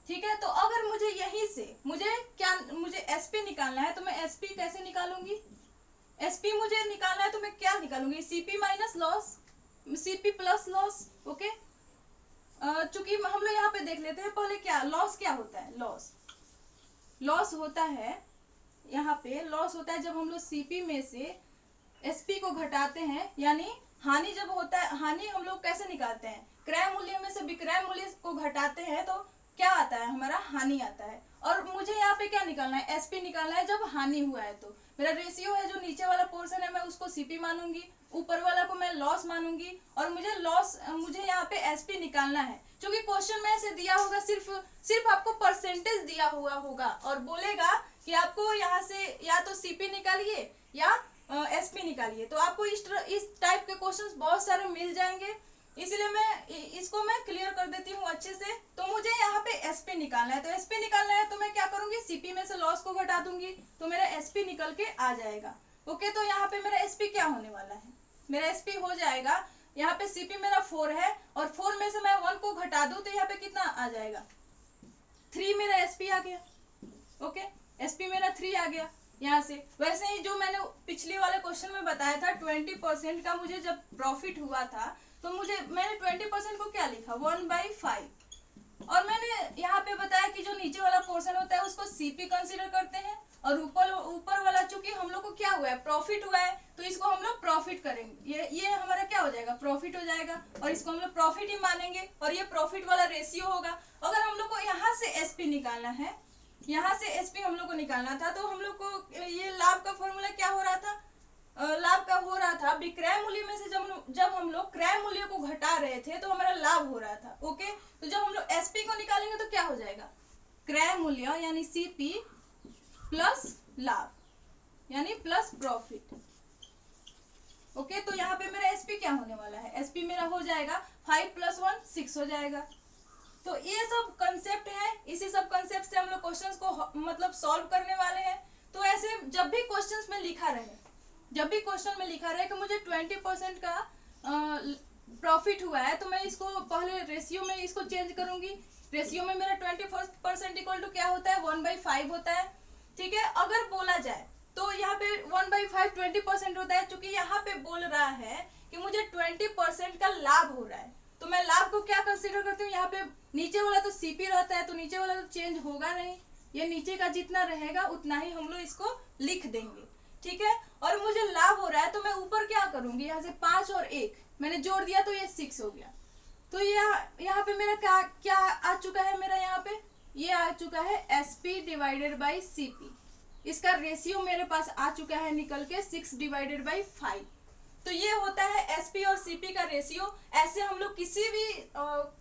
ठीक है, तो अगर मुझे यहीं से मुझे एसपी निकालना है तो मैं एसपी कैसे निकालूंगी? एसपी मुझे निकालना है तो मैं क्या निकालूंगी? CP minus loss, CP plus loss. Okay, चूंकि हम लोग यहाँ पे देख लेते हैं पहले क्या लॉस क्या होता है। लॉस होता है, यहाँ पे लॉस होता है जब हम लोग सीपी में से एसपी को घटाते हैं, यानी हानि जब होता है। हानि हम लोग कैसे निकालते हैं? क्रय मूल्य में से विक्रय मूल्य को घटाते हैं तो क्या आता है? हमारा हानि आता है। और मुझे यहाँ पे क्या निकालना है? एसपी निकालना है जब हानि हुआ है। तो मेरा रेशियो है, जो नीचे वाला पोर्शन है मैं उसको सीपी मानूंगी, ऊपर वाला को मैं लॉस मानूंगी, और मुझे यहाँ पे एसपी निकालना है। क्योंकि क्वेश्चन में ऐसे दिया होगा, सिर्फ आपको परसेंटेज दिया हुआ होगा और बोलेगा कि आपको यहाँ से या तो सीपी निकालिए या एसपी निकालिए। तो आपको इस टाइप के क्वेश्चंस बहुत सारे मिल जाएंगे, इसलिए मैं क्लियर कर देती हूँ अच्छे से। तो मुझे यहाँ पे एसपी निकालना है, तो एसपी निकालना है तो मैं क्या करूंगी? सीपी में से लॉस को घटा दूंगी तो मेरा एसपी निकल के आ जाएगा। ओके, तो यहाँ पे मेरा एसपी क्या होने वाला है? मेरा एसपी हो जाएगा, यहाँ पे सीपी मेरा 4 है और 4 में से मैं 1 को घटा दूं तो यहाँ पे कितना आ जाएगा? 3 मेरा एसपी आ गया। ओके, एसपी मेरा 3 आ गया यहाँ से। वैसे ही जो मैंने पिछले वाले क्वेश्चन में बताया था 20% का मुझे जब प्रॉफिट हुआ था तो मैंने 20% को क्या लिखा? 1/5। और मैंने यहाँ पे बताया कि जो नीचे वाला पोर्शन होता है उसको सीपी कंसीडर करते हैं, और ऊपर ऊपर वाला चूंकि हम लोग को क्या हुआ है, प्रॉफिट हुआ है, तो इसको हम लोग प्रॉफिट करेंगे, ये हमारा क्या हो जाएगा, प्रॉफिट हो जाएगा, और इसको हम लोग प्रॉफिट ही मानेंगे, और ये प्रॉफिट वाला रेशियो होगा। अगर हम लोग को यहाँ से एसपी निकालना है, यहाँ से एसपी हम लोग को निकालना था, तो हम लोग को ये लाभ का फॉर्मूला क्या हो रहा था, लाभ का हो रहा था विक्रय मूल्य में से जब हम लोग क्रय मूल्य को घटा रहे थे तो हमारा लाभ हो रहा था। ओके, तो जब हम लोग एसपी को निकालेंगे तो क्या हो जाएगा, क्रय मूल्य यानी सीपी प्लस लाभ यानी प्लस प्रॉफिट। ओके, तो यहाँ पे मेरा एसपी क्या होने वाला है, एसपी मेरा हो जाएगा 5 + 1 6 हो जाएगा। तो ये सब कंसेप्ट है, इसी सब कंसेप्ट से हम लोग क्वेश्चंस को मतलब सॉल्व करने वाले हैं। तो ऐसे जब भी क्वेश्चंस में लिखा रहे, जब भी क्वेश्चन में लिखा रहे कि मुझे 20% का प्रॉफिट हुआ है, तो मैं इसको पहले रेशियो में इसको चेंज करूंगी। रेशियो में मेरा 20% इक्वल टू क्या होता है, 1/5 होता है। ठीक है, अगर बोला जाए तो यहाँ पे 1/5 20% होता है। चूंकि यहाँ पे बोल रहा है कि मुझे 20% का लाभ हो रहा है, तो मैं लाभ को क्या कंसीडर करती हूँ, यहाँ पे नीचे वाला तो सीपी रहता है, तो नीचे वाला तो चेंज होगा नहीं, ये नीचे का जितना रहेगा उतना ही हम लोग इसको लिख देंगे। ठीक है, और मुझे लाभ हो रहा है तो मैं ऊपर क्या करूंगी, यहाँ से 5 और 1 मैंने जोड़ दिया तो ये 6 हो गया। तो यहाँ पे मेरा क्या क्या आ चुका है, मेरा यहाँ पे ये आ चुका है एसपी डिवाइडेड बाई सीपी। इसका रेशियो मेरे पास आ चुका है निकल के 6/5। तो ये होता है एसपी और सीपी का रेशियो। ऐसे हम लोग किसी भी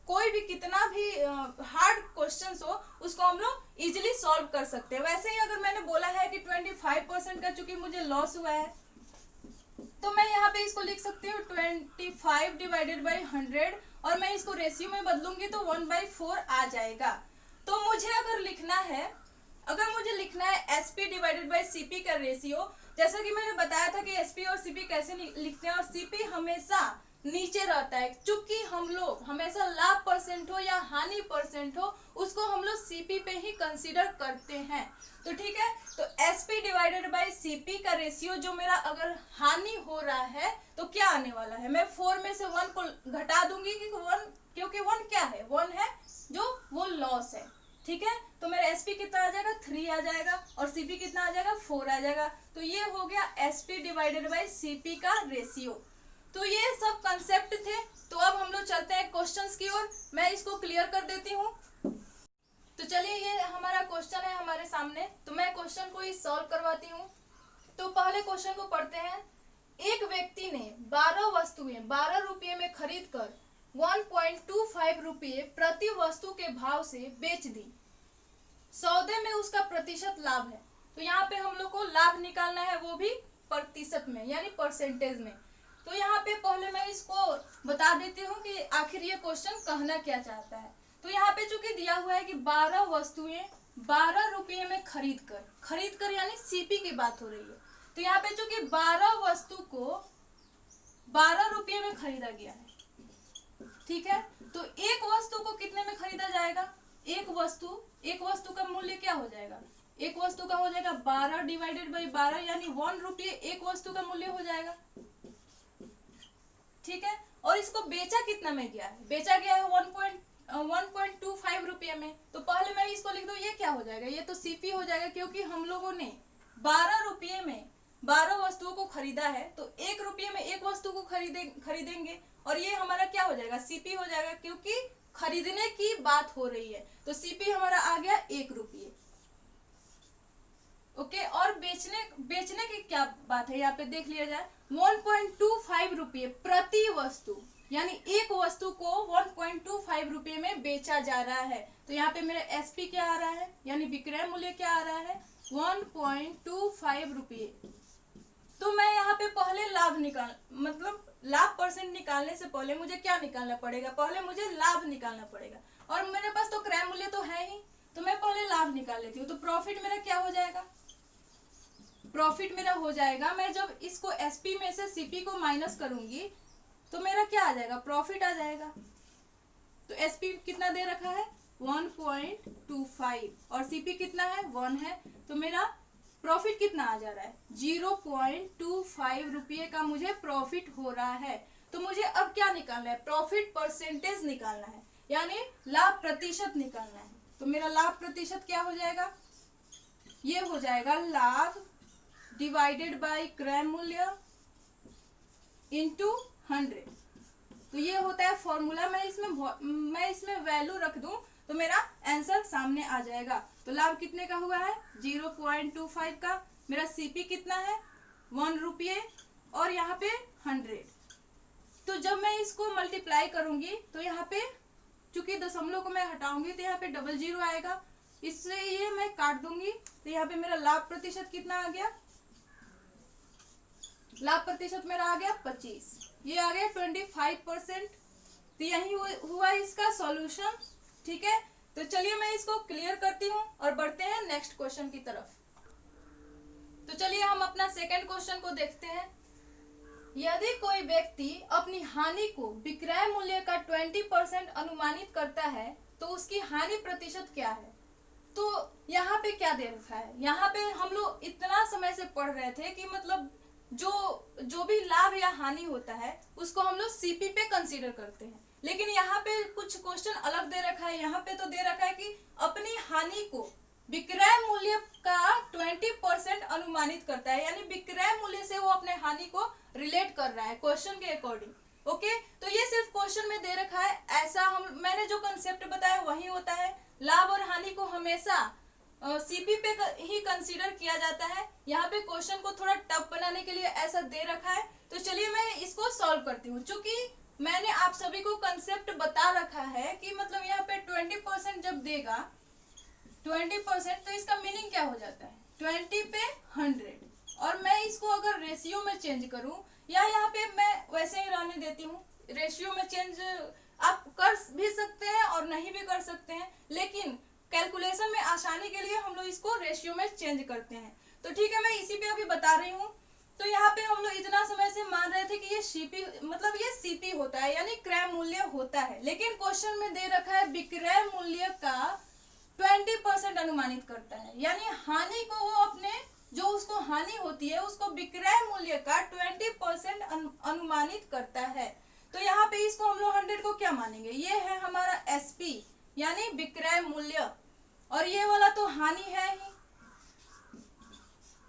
कोई भी कितना भी हार्ड क्वेश्चंस हो उसको हम लोग इजीली सॉल्व कर सकते हैं। वैसे ही अगर मैंने बोला है कि 25% का चूंकि मुझे लॉस हुआ है, तो मैं यहाँ पे इसको लिख सकती हूँ 25/100, और मैं इसको रेशियो में बदलूंगी तो 1/4 आ जाएगा। तो मुझे अगर लिखना है एसपी डिवाइडेड बाई सीपी का रेशियो, जैसा कि मैंने बताया था कि एसपी और सीपी कैसे लिखते हैं, और सीपी हमेशा नीचे रहता है, चूंकि हम लोग हमेशा लाभ परसेंट हो या हानि परसेंट हो उसको हम लोग सीपी पे ही कंसीडर करते हैं। तो ठीक है, तो एसपी डिवाइडेड बाई सीपी का रेशियो जो मेरा अगर हानि हो रहा है तो क्या आने वाला है, मैं 4 में से 1 को घटा दूंगी, क्योंकि 1 क्या है, 1 है जो वो लॉस है। ठीक है, तो मेरा एसपी कितना आ जाएगा, 3 आ जाएगा, और सीपी कितना आ जाएगा, 4 आ जाएगा। तो ये हो गया एसपी डिवाइडेड बाई सीपी का रेशियो। तो ये सब कंसेप्ट थे। तो अब हम लोग चलते हैं क्वेश्चंस की ओर, मैं इसको क्लियर कर देती हूँ। तो चलिए, ये हमारा क्वेश्चन है हमारे सामने, तो मैं क्वेश्चन को ही सॉल्व करवाती हूँ। तो पहले क्वेश्चन को पढ़ते हैं। एक व्यक्ति ने 12 वस्तुएं 12 रुपये में खरीद कर 1.25 रुपये प्रति वस्तु के भाव से बेच दी। सौदे में उसका प्रतिशत लाभ है। तो यहाँ पे हम लोग को लाभ निकालना है, वो भी प्रतिशत में यानी परसेंटेज में। तो यहाँ पे पहले मैं इसको बता देती हूँ कि आखिर ये क्वेश्चन कहना क्या चाहता है। तो यहाँ पे चूंकि दिया हुआ है कि 12 वस्तुएं 12 रुपये में खरीद कर यानी सीपी की बात हो रही है। तो यहाँ पे चूंकि 12 वस्तु को 12 रुपये में खरीदा गया है, ठीक है, तो एक वस्तु को कितने में खरीदा जाएगा, एक वस्तु का मूल्य क्या हो जाएगा, एक वस्तु का हो जाएगा 12 डिवाइडेड बाई 12 यानी 1 रुपये एक वस्तु का मूल्य हो जाएगा। ठीक है, और इसको बेचा कितना में गया है, बेचा गया है 1.25 रुपये में। तो पहले मैं इसको लिख दूं, ये क्या हो जाएगा, ये तो सीपी हो जाएगा, क्योंकि हम लोगों ने 12 रुपये में 12 वस्तुओं को खरीदा है, तो 1 रुपये में एक वस्तु को खरीदेंगे, और ये हमारा क्या हो जाएगा, सीपी हो जाएगा, क्योंकि खरीदने की बात हो रही है। तो सीपी हमारा आ गया 1 रुपये। ओके, और बेचने की क्या बात है, यहाँ पे देख लिया जाए, 1.25 रुपये प्रति वस्तु, यानी एक वस्तु को 1.25 रुपये में बेचा जा रहा है। तो यहाँ पे मेरा एसपी क्या आ रहा है, यानी विक्रय मूल्य क्या आ रहा है, 1.25 रुपये। तो मैं यहाँ पे पहले लाभ परसेंट निकालने से पहले मुझे क्या निकालना पड़ेगा, पहले मुझे लाभ निकालना पड़ेगा, और मेरे पास तो क्रय मूल्य तो है ही, तो मैं पहले लाभ निकाल लेती हूँ। तो प्रॉफिट मेरा क्या हो जाएगा, प्रॉफिट मेरा हो जाएगा, मैं जब इसको एसपी में से सीपी को माइनस करूंगी तो मेरा क्या आ जाएगा, प्रॉफिट आ जाएगा। तो एसपी कितना दे रखा है 1.25 और सीपी कितना है 1 है, तो मेरा प्रॉफिट कितना आ जा रहा है 0.25 रुपये का मुझे प्रॉफिट हो रहा है। तो मुझे अब क्या निकालना है, प्रॉफिट परसेंटेज निकालना है, यानी लाभ प्रतिशत निकालना है। तो मेरा लाभ प्रतिशत क्या हो जाएगा ये हो जाएगा लाभ डिवाइडेड बाय क्रय मूल्य इंटू 100। तो ये होता है फॉर्मूला। मैं इसमें वैल्यू रख दूं तो मेरा आंसर सामने आ जाएगा। तो लाभ कितने का हुआ है 0.25 का। मेरा सीपी कितना है 1 रुपये और यहाँ पे 100। तो जब मैं इसको मल्टीप्लाई करूंगी तो यहाँ पे चूंकि दशमलव को मैं हटाऊंगी तो यहाँ पे डबल जीरो आएगा, इससे ये मैं काट दूंगी। तो यहाँ पे मेरा लाभ प्रतिशत कितना आ गया, लाभ प्रतिशत मेरा आ गया 25, ये आ गया 25%। तो यही हुआ इसका सॉल्यूशन। ठीक है, तो चलिए मैं इसको क्लियर करती हूँ और बढ़ते हैं नेक्स्ट क्वेश्चन की तरफ। तो चलिए हम अपना सेकंड क्वेश्चन को देखते हैं। यदि कोई व्यक्ति अपनी हानि को विक्रय मूल्य का 20% अनुमानित करता है तो उसकी हानि प्रतिशत क्या है। तो यहाँ पे क्या दे रखा है, यहाँ पे हम लोग इतना समय से पढ़ रहे थे कि मतलब जो भी लाभ या हानि होता है उसको हम लोग सीपी पे कंसीडर करते हैं, लेकिन यहाँ पे कुछ क्वेश्चन अलग दे रखा है। यहाँ पे तो दे रखा है कि अपनी हानि को विक्रय मूल्य का 20% अनुमानित करता है, यानी विक्रय मूल्य से वो अपने हानि को रिलेट कर रहा है क्वेश्चन के अकॉर्डिंग। ओके, तो ये सिर्फ क्वेश्चन में दे रखा है, ऐसा मैंने जो कंसेप्ट बताया वही होता है। लाभ और हानि को हमेशा सीपी पे ही कंसीडर किया जाता है। यहाँ पे क्वेश्चन को थोड़ा टफ बनाने के लिए ऐसा दे रखा है। तो चलिए मैं इसको सॉल्व करती हूँ। चूंकि मैंने आप सभी को कंसेप्ट बता रखा है कि मतलब यहाँ पे 20% जब देगा 20%, तो इसका मीनिंग क्या हो जाता है 20 पे 100। और मैं इसको अगर रेशियो में चेंज करूं या यहाँ पे मैं वैसे ही रहने देती हूँ, रेशियो में चेंज आप कर भी सकते हैं और नहीं भी कर सकते हैं, लेकिन कैलकुलेशन में आसानी के लिए हम लोग इसको रेशियो में चेंज करते हैं। तो ठीक है, मैं इसी पे अभी बता रही हूँ। तो यहाँ पे हम लोग इतना समय से मान रहे थे कि ये सीपी मतलब ये सीपी होता है यानी क्रय मूल्य होता है, लेकिन क्वेश्चन में दे रखा है विक्रय मूल्य का 20% अनुमानित करता है, यानी हानि को वो अपने जो उसको हानि होती है उसको विक्रय मूल्य का 20% अनुमानित करता है। तो यहाँ पे इसको हम लोग 100 को क्या मानेंगे, ये है हमारा एसपी यानी विक्रय मूल्य, और ये वाला तो हानि है ही,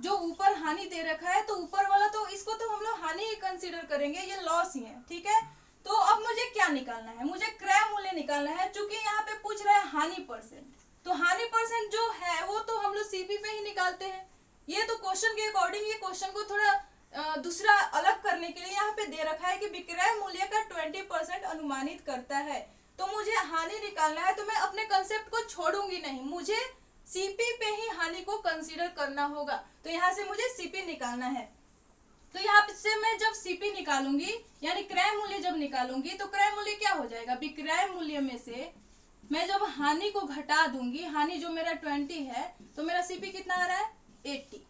जो ऊपर हानि दे रखा है तो ऊपर वाला तो इसको तो हम लोग हानि ही कंसीडर करेंगे, ये लॉस ही है। ठीक है, तो अब मुझे क्या निकालना है, मुझे क्रय मूल्य निकालना है। चूंकि यहाँ पे पूछ रहा है हानि परसेंट, तो हानि परसेंट जो है वो तो हम लोग सीपी पे ही निकालते हैं। ये तो क्वेश्चन के अकॉर्डिंग, ये क्वेश्चन को थोड़ा दूसरा अलग करने के लिए यहाँ पे दे रखा है कि विक्रय मूल्य का 20% अनुमानित करता है। तो मुझे हानि निकालना है, तो मैं अपने कंसेप्ट को छोड़ूंगी नहीं, मुझे सीपी पे ही हानि को कंसीडर करना होगा। तो यहाँ से मुझे सीपी निकालना है। तो यहाँ से मैं जब सीपी निकालूंगी यानी क्रय मूल्य जब निकालूंगी तो क्रय मूल्य क्या हो जाएगा, विक्रय मूल्य में से मैं जब हानि को घटा दूंगी, हानि जो मेरा 20 है तो मेरा सीपी कितना आ रहा है 80।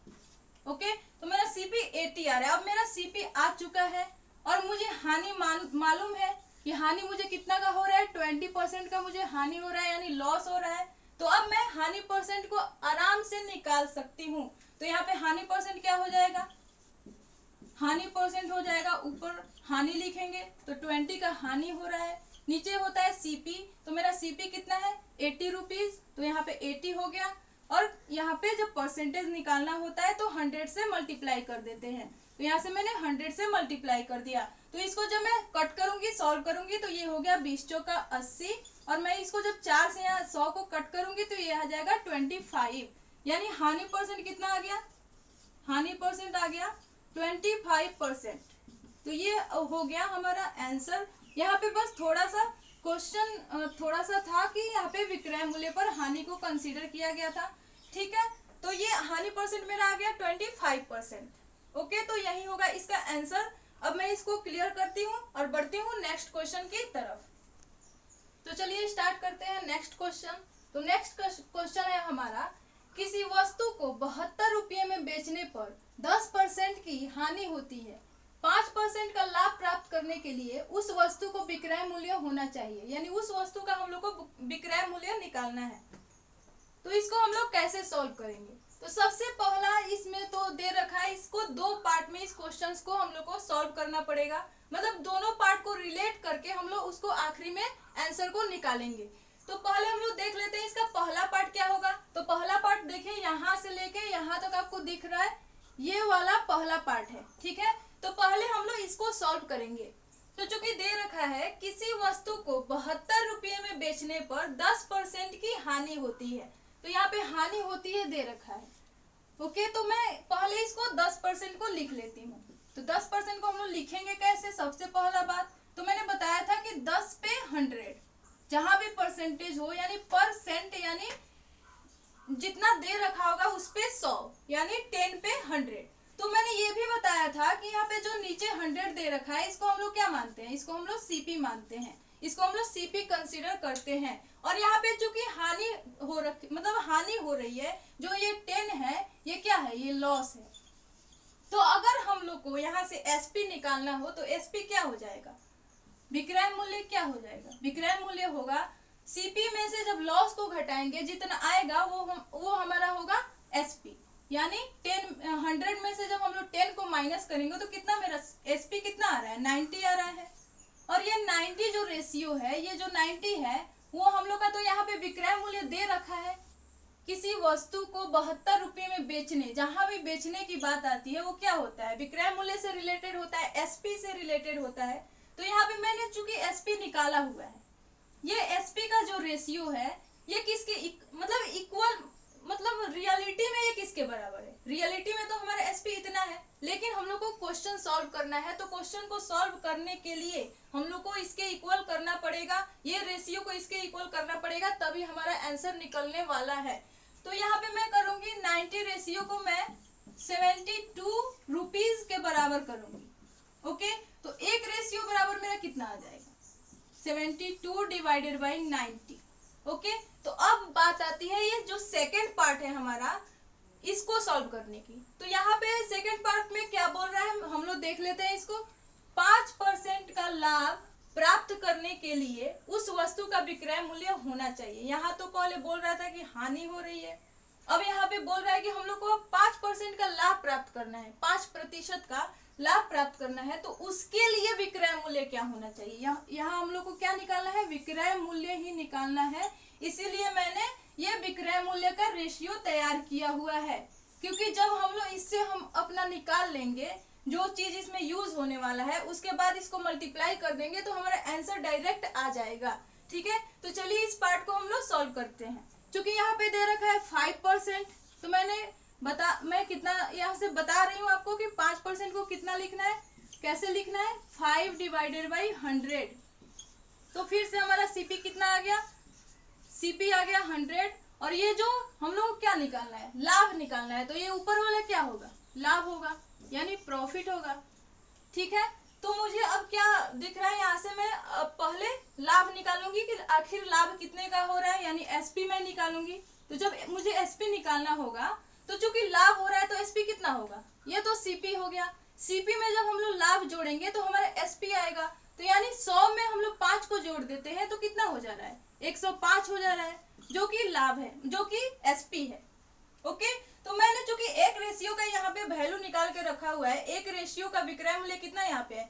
ओके, तो मेरा सीपी 80 आ रहा है। अब मेरा सीपी आ चुका है और मुझे हानि मालूम है कि हानि मुझे कितना का हो रहा है 20% का मुझे हानि हो रहा है यानी लॉस हो रहा है। तो अब मैं हानि परसेंट को आराम से निकाल सकती हूँ। तो यहाँ पे हानि परसेंट क्या हो जाएगा, हानि परसेंट हो जाएगा, ऊपर हानि लिखेंगे तो 20 का हानि हो रहा है, नीचे होता है सीपी, तो मेरा सीपी कितना है 80 रुपीज, तो यहाँ पे 80 हो गया। और यहाँ पे जब परसेंटेज निकालना होता है तो 100 से मल्टीप्लाई कर देते हैं, तो यहाँ से मैंने 100 से मल्टीप्लाई कर दिया। तो इसको जब मैं कट करूंगी सॉल्व करूंगी तो ये हो गया 20 चौका 80, और मैं इसको जब 4 से यहाँ 100 को कट करूंगी तो ये आ जाएगा 25, यानी हानि परसेंट कितना आ गया, हानि परसेंट आ गया 25%। तो ये हो गया हमारा आंसर। यहाँ पे बस थोड़ा सा क्वेश्चन थोड़ा सा था कि यहाँ पे विक्रय मूल्य पर हानि को कंसीडर किया गया था। ठीक है, तो ये हानि परसेंट मेरा आ गया 25%। ओके, तो यही होगा इसका आंसर। अब मैं इसको क्लियर करती हूँ और बढ़ती हूँ नेक्स्ट क्वेश्चन की तरफ। तो चलिए स्टार्ट करते हैं नेक्स्ट क्वेश्चन। तो नेक्स्ट क्वेश्चन है हमारा, किसी वस्तु को 72 रुपये में बेचने पर 10% की हानि होती है, 5% का लाभ प्राप्त करने के लिए उस वस्तु को विक्रय मूल्य होना चाहिए, यानी उस वस्तु का हम लोग को विक्रय मूल्य निकालना है। तो इसको हम लोग कैसे सॉल्व करेंगे, तो सबसे पहला इसमें तो दे रखा है, इसको दो पार्ट में इस क्वेश्चन को हम लोग को सॉल्व करना पड़ेगा, मतलब दोनों पार्ट को रिलेट करके हम लोग उसको आखिरी में आंसर को निकालेंगे। तो पहले हम लोग देख लेते हैं इसका पहला पार्ट क्या होगा। तो पहला पार्ट देखिए, यहाँ से लेके यहाँ तक आपको दिख रहा है, ये वाला पहला पार्ट है, ठीक है। तो पहले हम लोग इसको सॉल्व करेंगे। तो चूंकि दे रखा है किसी वस्तु को 72 रुपये में बेचने पर 10% की हानि होती है, तो यहाँ पे हानि होती है दे रखा है। ओके, तो मैं पहले इसको 10% को लिख लेती हूँ। तो 10% को हम लोग लिखेंगे कैसे, सबसे पहला बात तो मैंने बताया था कि 10 पे 100, जहां भी परसेंटेज हो यानी परसेंट, यानी जितना दे रखा होगा उस पे 100, यानी 10 पे 100। तो मैंने ये भी बताया था कि यहाँ पे जो नीचे 100 दे रखा है इसको हम लोग क्या मानते हैं, इसको हम लोग सीपी मानते हैं, इसको हम लोग सीपी कंसीडर करते हैं। और यहाँ पे चूंकि हानि हो रखी, मतलब हानि हो रही है, जो ये 10 है ये क्या है, ये लॉस है। तो अगर हम लोग को यहाँ से एसपी निकालना हो तो एसपी क्या हो जाएगा, विक्रय मूल्य क्या हो जाएगा, विक्रय मूल्य होगा सीपी में से जब लॉस को घटाएंगे जितना आएगा वो हमारा होगा एसपी, यानी 100 में से जब हम लोग 10 को माइनस करेंगे तो कितना मेरा एसपी कितना आ रहा है, 90 आ रहा है। और ये 90 जो रेशियो है, ये जो 90 है वो हम लोग का तो यहाँ पे विक्रय मूल्य दे रखा है। किसी वस्तु को 72 रुपये में बेचने, जहां भी बेचने की बात आती है वो क्या होता है, विक्रय मूल्य से रिलेटेड होता है, एसपी से रिलेटेड होता है। तो यहाँ पे मैंने चूंकि एसपी निकाला हुआ है, ये एसपी का जो रेशियो है ये किसके मतलब इक्वल, मतलब रियलिटी में ये किसके बराबर है, रियलिटी में तो हमारा एसपी इतना है, लेकिन हम लोग को क्वेश्चन सॉल्व करना है। तो क्वेश्चन को सॉल्व करने के लिए हम लोग को इसके इक्वल करना पड़ेगा, ये रेशियो को इसके इक्वल करना पड़ेगा, तभी हमारा आंसर निकलने वाला है। तो यहाँ पे मैं करूंगी 90 रेशियो को मैं 72 रुपीज के बराबर करूंगी। ओके, तो एक रेशियो बराबर मेरा कितना आ जाएगा, 72 डिवाइडेड बाई 90। ओके, तो अब बात आती है ये जो सेकेंड पार्ट है हमारा, इसको सॉल्व करने की। तो यहाँ पे सेकेंड पार्ट में क्या बोल रहा है हम लोग देख लेते हैं इसको। 5% का लाभ प्राप्त करने के लिए उस वस्तु का विक्रय मूल्य होना चाहिए। यहाँ तो पहले बोल रहा था कि हानि हो रही है, अब यहाँ पे बोल रहा है कि हम लोग को 5% का लाभ प्राप्त करना है, 5% का लाभ प्राप्त करना है, तो उसके लिए विक्रय मूल्य क्या होना चाहिए। यहाँ हम लोग को क्या निकालना है, विक्रय मूल्य ही निकालना है। इसीलिए मैंने ये विक्रय मूल्य का रेशियो तैयार किया हुआ है, क्योंकि जब हम लोग इससे हम अपना निकाल लेंगे जो चीज इसमें यूज होने वाला है, उसके बाद इसको मल्टीप्लाई कर देंगे तो हमारा आंसर डायरेक्ट आ जाएगा। ठीक है, तो चलिए इस पार्ट को हम लोग सॉल्व करते हैं। क्योंकि यहाँ पे दे रखा है 5%, तो मैं कितना यहाँ से बता रही हूँ आपको कि 5% को कितना लिखना है, कैसे लिखना है, 5 डिवाइडेड बाई 100। तो फिर से हमारा सीपी कितना आ गया, सीपी आ गया 100। और ये जो हम लोग क्या निकालना है, लाभ निकालना है, तो ये ऊपर वाला क्या होगा, लाभ होगा, यानी प्रॉफिट होगा। ठीक है, तो मुझे अब क्या दिख रहा है, यहाँ से मैं पहले लाभ निकालूंगी कि आखिर लाभ कितने का हो रहा है, यानी एसपी मैं निकालूंगी। तो जब मुझे एसपी निकालना होगा तो चूंकि लाभ हो रहा है तो एसपी कितना होगा, ये तो सीपी हो गया। सीपी में जब हम लोग लाभ जोड़ेंगे तो हमारा एसपी आएगा, तो यानी 100 में हम लोग 5 को जोड़ देते हैं तो कितना हो जा रहा है, 105 हो जा रहा है, जो कि लाभ है, जो कि एसपी है। ओके, तो मैंने चूंकि एक रेशियो का यहाँ पे वैल्यू निकाल के रखा हुआ है, एक रेशियो का विक्रय मूल्य कितना यहाँ पे है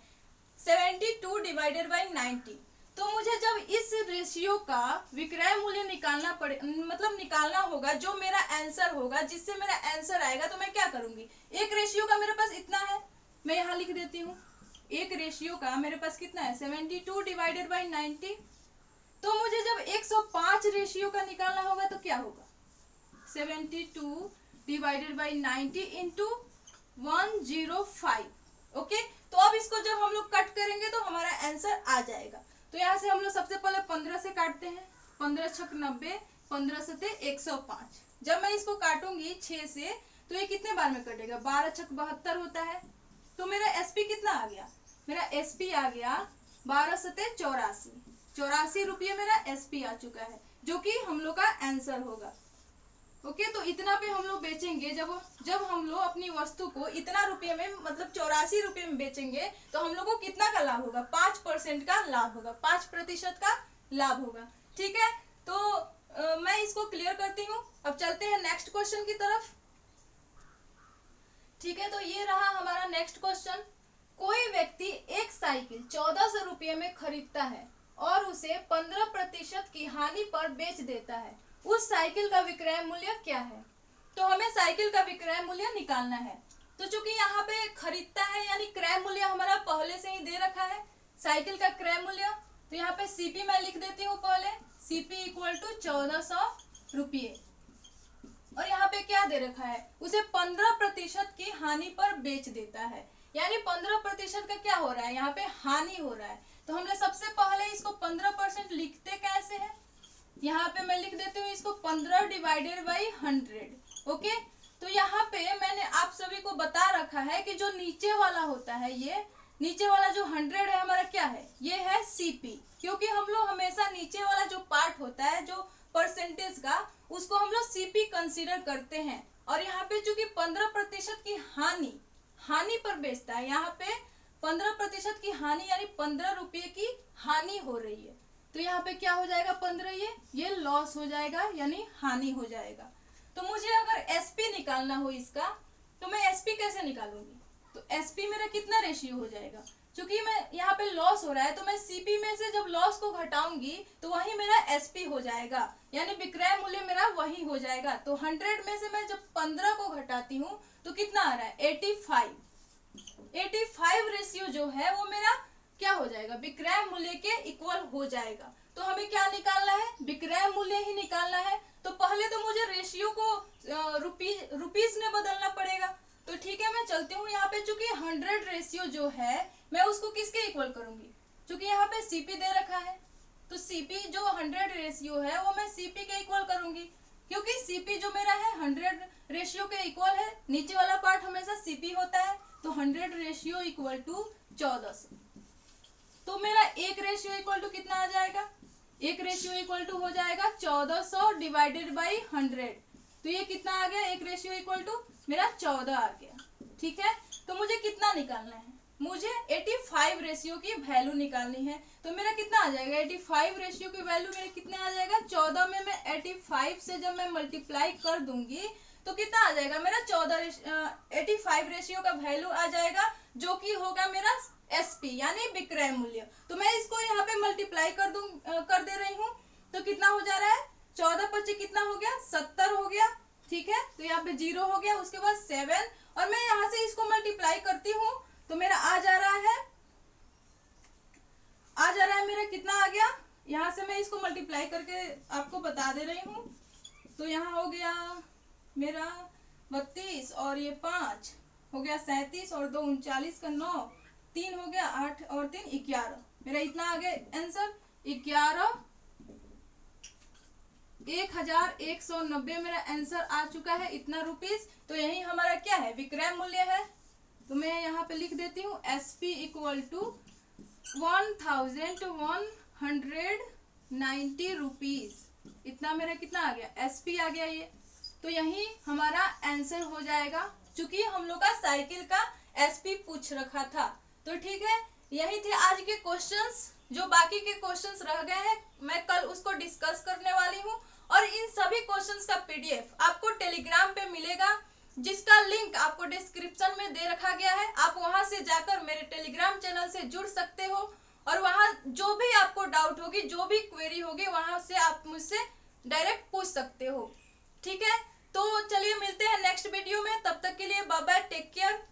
72 डिवाइडेड बाई 90। तो मुझे जब इस रेशियो का विक्रय मूल्य निकालना पड़े, मतलब निकालना होगा, जो मेरा आंसर होगा, जिससे मेरा आंसर आएगा, तो मैं क्या करूंगी, एक रेशियो का मेरे पास इतना है, मैं यहाँ लिख देती हूँ, एक रेशियो का मेरे पास कितना है 72 डिवाइडेड बाई 90। तो मुझे जब 105 रेशियो का निकालना होगा तो क्या होगा, 72 डिवाइडेड बाई 90 इंटू 105। ओके, तो अब इसको जब हम लोग कट करेंगे तो हमारा आंसर आ जाएगा। तो यहाँ से हम लोग सबसे पहले 15 से काटते हैं, 15 छक 90, 15 सते 105। जब मैं इसको काटूंगी 6 से तो ये कितने बार में कटेगा, 12 छक 72 होता है। तो मेरा एसपी कितना आ गया, मेरा एसपी आ गया 12 सते 84 रुपये मेरा एसपी आ चुका है, जो कि हम लोग का आंसर होगा। ओके, तो इतना पे हम लोग बेचेंगे, जब हम लोग अपनी वस्तु को इतना रुपये में, मतलब 84 रुपये में बेचेंगे तो हम लोग को कितना का लाभ होगा, 5% का लाभ होगा, 5% का लाभ होगा। ठीक है, तो मैं इसको क्लियर करती हूँ। अब चलते हैं नेक्स्ट क्वेश्चन की तरफ। ठीक है, तो ये रहा हमारा नेक्स्ट क्वेश्चन। कोई व्यक्ति एक साइकिल 1400 रुपये में खरीदता है और उसे 15% की हानि पर बेच देता है, उस साइकिल का विक्रय मूल्य क्या है? तो हमें साइकिल का विक्रय मूल्य निकालना है। तो चूंकि यहाँ पे खरीदता है यानी क्रय मूल्य हमारा पहले से ही दे रखा है, साइकिल का क्रय मूल्य, तो यहाँ पे सीपी मैं लिख देती हूँ पहले, सीपी इक्वल टू 1400 रुपये। और यहाँ पे क्या दे रखा है, उसे 15% की हानि पर बेच देता है, यानी 15% का क्या हो रहा है, यहाँ पे हानि हो रहा है। तो हमने सबसे पहले इसको 15% लिखते कैसे हैं, यहाँ पे मैं लिख देती हूँ इसको 15 डिवाइडेड बाई 100। ओके, तो यहाँ पे मैंने आप सभी को बता रखा है कि जो नीचे वाला होता है, ये नीचे वाला जो 100 है हमारा क्या है, ये है सीपी, क्योंकि हम लोग हमेशा नीचे वाला जो पार्ट होता है जो परसेंटेज का, उसको हम लोग सीपी कंसीडर करते हैं। और यहाँ पे चूंकि 15% की हानि पर बेचता है, यहाँ पे 15% की हानि यानी 15 रुपये की हानि हो रही है, तो यहाँ पे क्या हो जाएगा 15, ये लॉस हो जाएगा यानी हानि हो जाएगा। तो मुझे अगर एसपी निकालना हो इसका, तो मैं एसपी कैसे निकालूंगी, तो एसपी मेरा कितना रेशियो हो जाएगा, क्योंकि मैं यहाँ पे लॉस हो रहा है तो मैं सीपी में से जब लॉस को घटाऊंगी तो वही मेरा एसपी हो जाएगा, यानी विक्रय मूल्य मेरा वही हो जाएगा। तो 100 में से मैं जब 15 को घटाती हूँ तो कितना आ रहा है 85 रेशियो जो है वो मेरा क्या हो जाएगा, विक्रय मूल्य के इक्वल हो जाएगा। तो हमें क्या निकालना है, विक्रय मूल्य ही निकालना है। तो पहले तो मुझे रेशियो को रुपीस में बदलना पड़ेगा। तो ठीक है, मैं चलती हूँ यहाँ पे, चूंकि 100 रेशियो जो है मैं उसको किसके इक्वल करूंगी, चूंकि यहाँ पे सीपी दे रखा है, तो सीपी जो 100 रेशियो है वो मैं सीपी के इक्वल करूंगी, क्योंकि सीपी जो मेरा है 100 रेशियो के इक्वल है, नीचे वाला पार्ट हमेशा सीपी होता है। तो 100 रेशियो इक्वल टू 1400, तो मेरा एक रेशियो इक्वल टू कितना आ जाएगा, एक रेशियो इक्वल टू हो जाएगा 1400 डिवाइडेड बाई 100। तो ये कितना आ गया, एक रेशियो इक्वल टू मेरा 14 आ गया। ठीक है, तो मुझे कितना निकालना है, मुझे 85 रेशियो की वैल्यू निकालनी है। तो मेरा कितना आ जाएगा, 85 रेशियो की वैल्यू मेरे कितने आ जाएगा, 14 में मैं 85 से जब मैं मल्टीप्लाई कर दूंगी तो कितना आ जाएगा मेरा 85 रेशियो का वैल्यू आ जाएगा, जो कि होगा मेरा एसपी यानी विक्रय मूल्य। तो मैं इसको यहाँ पे मल्टीप्लाई कर दे रही हूँ, तो कितना हो जा रहा है, 14 25 कितना हो गया, 70 हो गया। ठीक है, तो यहाँ पे 0 हो गया, उसके बाद 7, और मैं यहाँ से इसको मल्टीप्लाई करती हूँ तो मेरा आ जा रहा है मेरा कितना आ गया, यहाँ से मैं इसको मल्टीप्लाई करके आपको बता दे रही हूँ। तो यहाँ हो गया मेरा 32 और ये 5 हो गया 37 और 2 39 का 9, 3 हो गया 8 और 3 11, मेरा इतना आ गया आंसर 11,190 मेरा आंसर आ चुका है, इतना रुपीस। तो यही हमारा क्या है, विक्रय मूल्य है। तो मैं यहाँ पे लिख देती हूँ एसपी इक्वल टू 1190 रुपीज, इतना मेरा कितना आ गया, एसपी आ गया ये। तो यही हमारा आंसर हो जाएगा, चूंकि हम लोग का साइकिल का एसपी पूछ रखा था। तो ठीक है, यही थे आज के क्वेश्चंस। जो बाकी के क्वेश्चंस रह गए हैं मैं कल उसको डिस्कस करने वाली हूँ, और इन सभी क्वेश्चंस का पीडीएफ आपको टेलीग्राम पे मिलेगा, जिसका लिंक आपको डिस्क्रिप्शन में दे रखा गया है। आप वहां से जाकर मेरे टेलीग्राम चैनल से जुड़ सकते हो, और वहां जो भी आपको डाउट होगी, जो भी क्वेरी होगी, वहां से आप मुझसे डायरेक्ट पूछ सकते हो। ठीक है, तो चलिए मिलते हैं नेक्स्ट वीडियो में, तब तक के लिए बाय बाय, टेक केयर।